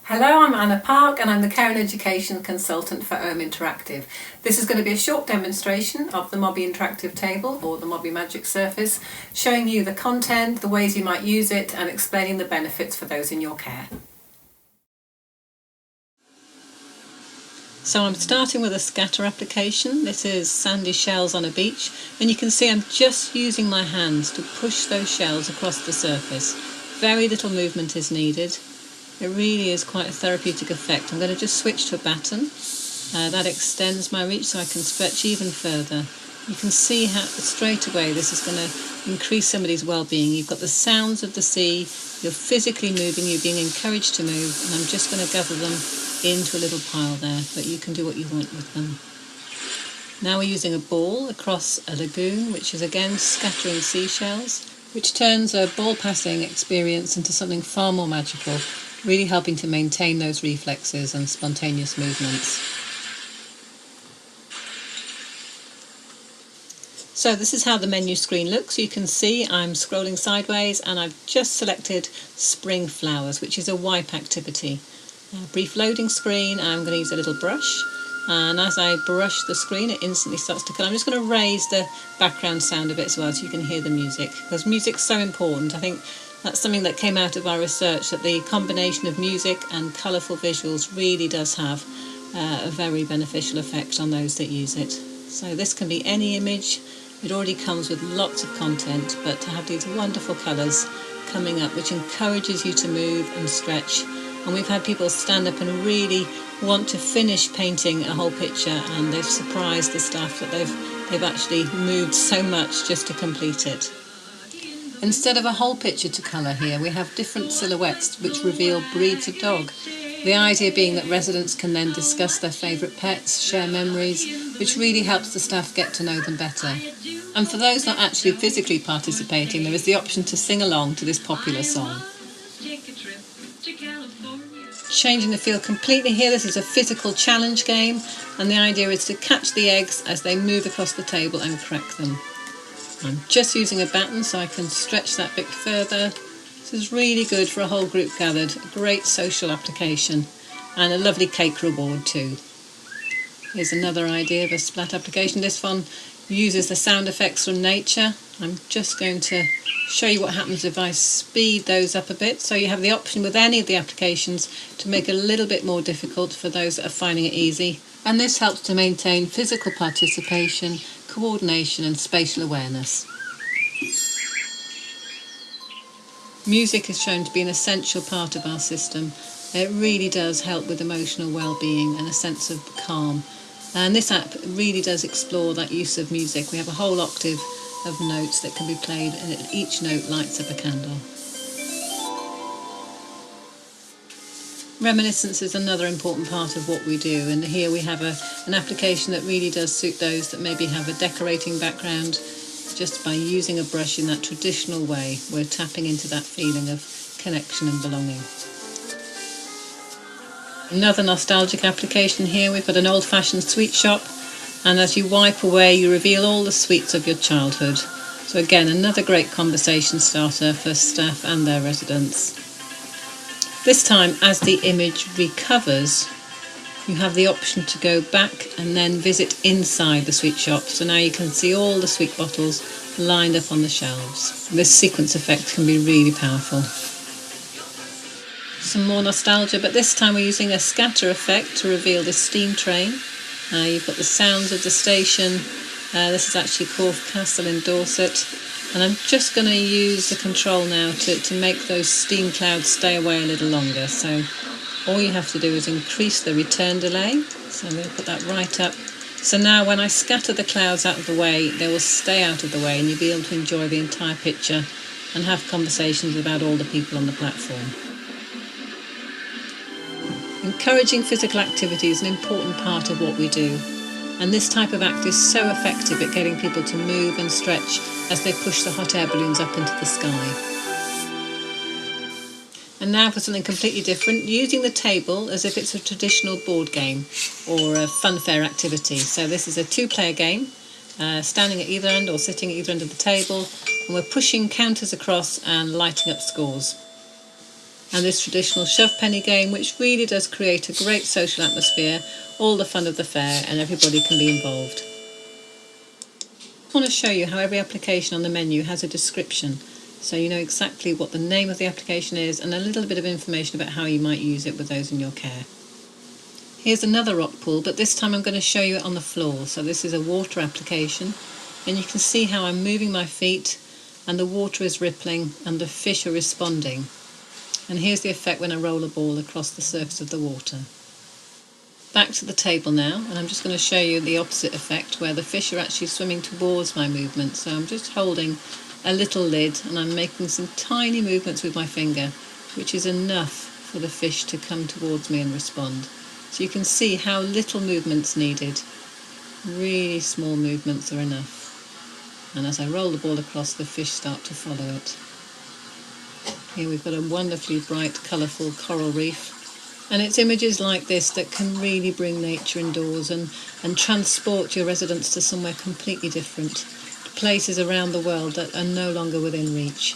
Hello, I'm Anna Park and I'm the Care and Education Consultant for Interactive. This is going to be a short demonstration of the Mobii Interactive Table or the Mobii Magic Surface, showing you the content, the ways you might use it and explaining the benefits for those in your care. So I'm starting with a scatter application. This is sandy shells on a beach, and you can see I'm just using my hands to push those shells across the surface. Very little movement is needed. It really is quite a therapeutic effect. I'm going to just switch to a batten. That extends my reach so I can stretch even further. You can see how straight away this is going to increase somebody's well-being. You've got the sounds of the sea, you're physically moving, you're being encouraged to move, and I'm just going to gather them into a little pile there, but you can do what you want with them. Now we're using a ball across a lagoon, which is again scattering seashells, which turns a ball passing experience into something far more magical, really helping to maintain those reflexes and spontaneous movements. So this is how the menu screen looks. You can see I'm scrolling sideways and I've just selected spring flowers, which is a wipe activity. A brief loading screen. I'm going to use a little brush, and as I brush the screen it instantly starts to color. I'm just going to raise the background sound a bit as well so you can hear the music, because music's so important. I think that's something that came out of our research, that the combination of music and colourful visuals really does have a very beneficial effect on those that use it. So this can be any image. It already comes with lots of content, but to have these wonderful colours coming up which encourages you to move and stretch. And we've had people stand up and really want to finish painting a whole picture, and they've surprised the staff that they've actually moved so much just to complete it. Instead of a whole picture to colour here, we have different silhouettes which reveal breeds of dog. The idea being that residents can then discuss their favourite pets, share memories, which really helps the staff get to know them better. And for those not actually physically participating, there is the option to sing along to this popular song. Changing the feel completely here, this is a physical challenge game, and the idea is to catch the eggs as they move across the table and crack them. I'm just using a batten so I can stretch that bit further. This is really good for a whole group gathered, a great social application, and a lovely cake reward too. Here's another idea of a splat application. This one uses the sound effects from nature. I'm just going to show you what happens if I speed those up a bit. So you have the option with any of the applications to make it a little bit more difficult for those that are finding it easy. And this helps to maintain physical participation, coordination and spatial awareness. Music is shown to be an essential part of our system. It really does help with emotional well-being and a sense of calm. And this app really does explore that use of music. We have a whole octave of notes that can be played, and each note lights up a candle. Reminiscence is another important part of what we do, and here we have an application that really does suit those that maybe have a decorating background. Just by using a brush in that traditional way, we're tapping into that feeling of connection and belonging. Another nostalgic application here, we've got an old-fashioned sweet shop, and as you wipe away you reveal all the sweets of your childhood. So again, another great conversation starter for staff and their residents. This time, as the image recovers, you have the option to go back and then visit inside the sweet shop. So now you can see all the sweet bottles lined up on the shelves. This sequence effect can be really powerful. Some more nostalgia, but this time we're using a scatter effect to reveal the steam train. You've got the sounds of the station. This is actually Corfe Castle in Dorset. And I'm just going to use the control now to make those steam clouds stay away a little longer. So all you have to do is increase the return delay. So I'm going to put that right up. So now when I scatter the clouds out of the way, they will stay out of the way and you'll be able to enjoy the entire picture and have conversations about all the people on the platform. Encouraging physical activity is an important part of what we do. And this type of act is so effective at getting people to move and stretch as they push the hot air balloons up into the sky. And now for something completely different, using the table as if it's a traditional board game or a funfair activity. So this is a two-player game, standing at either end or sitting at either end of the table, and we're pushing counters across and lighting up scores. and this traditional shove penny game, which really does create a great social atmosphere, all the fun of the fair, and everybody can be involved. I want to show you how every application on the menu has a description, so you know exactly what the name of the application is and a little bit of information about how you might use it with those in your care. Here's another rock pool, but this time I'm going to show you it on the floor. So this is a water application, and you can see how I'm moving my feet and the water is rippling and the fish are responding. And here's the effect when I roll a ball across the surface of the water. Back to the table now, and I'm just going to show you the opposite effect where the fish are actually swimming towards my movement. So I'm just holding a little lid and I'm making some tiny movements with my finger, which is enough for the fish to come towards me and respond. So you can see how little movement's needed. Really small movements are enough. And as I roll the ball across, the fish start to follow it. Here we've got a wonderfully bright, colourful coral reef. And it's images like this that can really bring nature indoors and transport your residents to somewhere completely different, places around the world that are no longer within reach.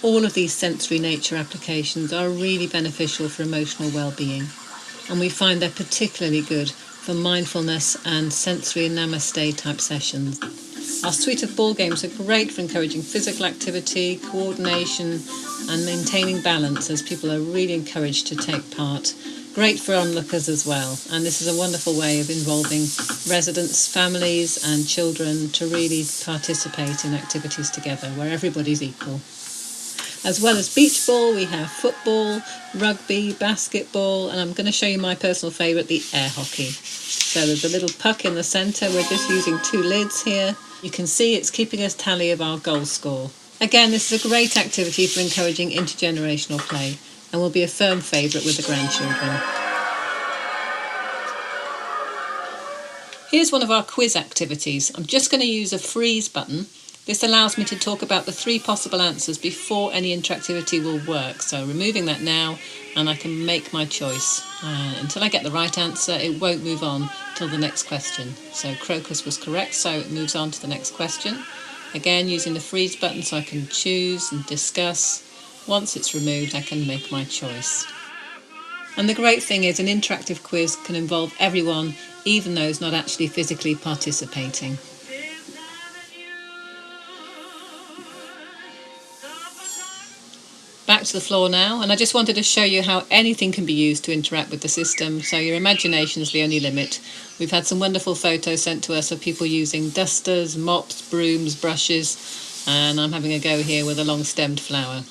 All of these sensory nature applications are really beneficial for emotional well-being, and we find they're particularly good for mindfulness and sensory namaste type sessions. Our suite of ball games are great for encouraging physical activity, coordination and maintaining balance, as people are really encouraged to take part. Great for onlookers as well, and this is a wonderful way of involving residents, families and children to really participate in activities together where everybody's equal. As well as beach ball, we have football, rugby, basketball, and I'm going to show you my personal favourite, the air hockey. So there's a little puck in the centre. We're just using 2 lids here. You can see it's keeping us tally of our goal score. Again, this is a great activity for encouraging intergenerational play and will be a firm favourite with the grandchildren. Here's one of our quiz activities. I'm just going to use a freeze button. This allows me to talk about the 3 possible answers before any interactivity will work. So removing that now, and I can make my choice. Until I get the right answer, it won't move on till the next question. So crocus was correct, so it moves on to the next question. Again, using the freeze button so I can choose and discuss. Once it's removed, I can make my choice. And the great thing is an interactive quiz can involve everyone, even those not actually physically participating. Back to the floor now, and I just wanted to show you how anything can be used to interact with the system, so your imagination is the only limit. We've had some wonderful photos sent to us of people using dusters, mops, brooms, brushes, and I'm having a go here with a long-stemmed flower.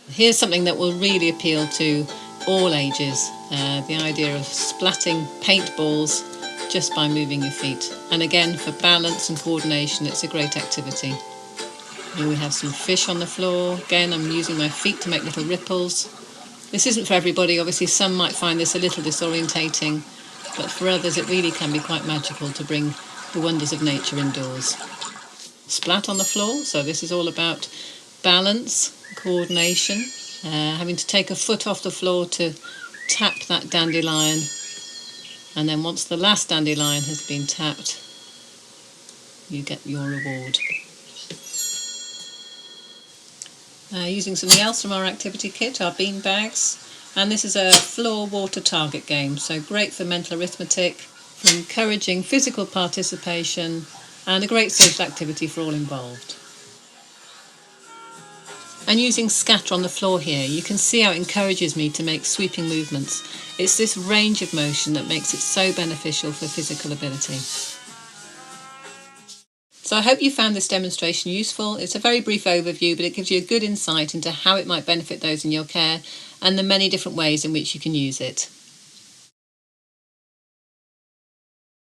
Here's something that will really appeal to all ages, the idea of splatting paintballs just by moving your feet. And again, for balance and coordination, it's a great activity. Here we have some fish on the floor. Again, I'm using my feet to make little ripples. This isn't for everybody. Obviously, some might find this a little disorientating, but for others it really can be quite magical to bring the wonders of nature indoors. Splat on the floor, so this is all about balance, coordination, having to take a foot off the floor to tap that dandelion, and then once the last dandelion has been tapped, you get your reward. Using something else from our activity kit, our bean bags, and this is a floor water target game, so great for mental arithmetic, for encouraging physical participation, and a great social activity for all involved. And using scatter on the floor here, you can see how it encourages me to make sweeping movements. It's this range of motion that makes it so beneficial for physical ability. So I hope you found this demonstration useful. It's a very brief overview, but it gives you a good insight into how it might benefit those in your care and the many different ways in which you can use it.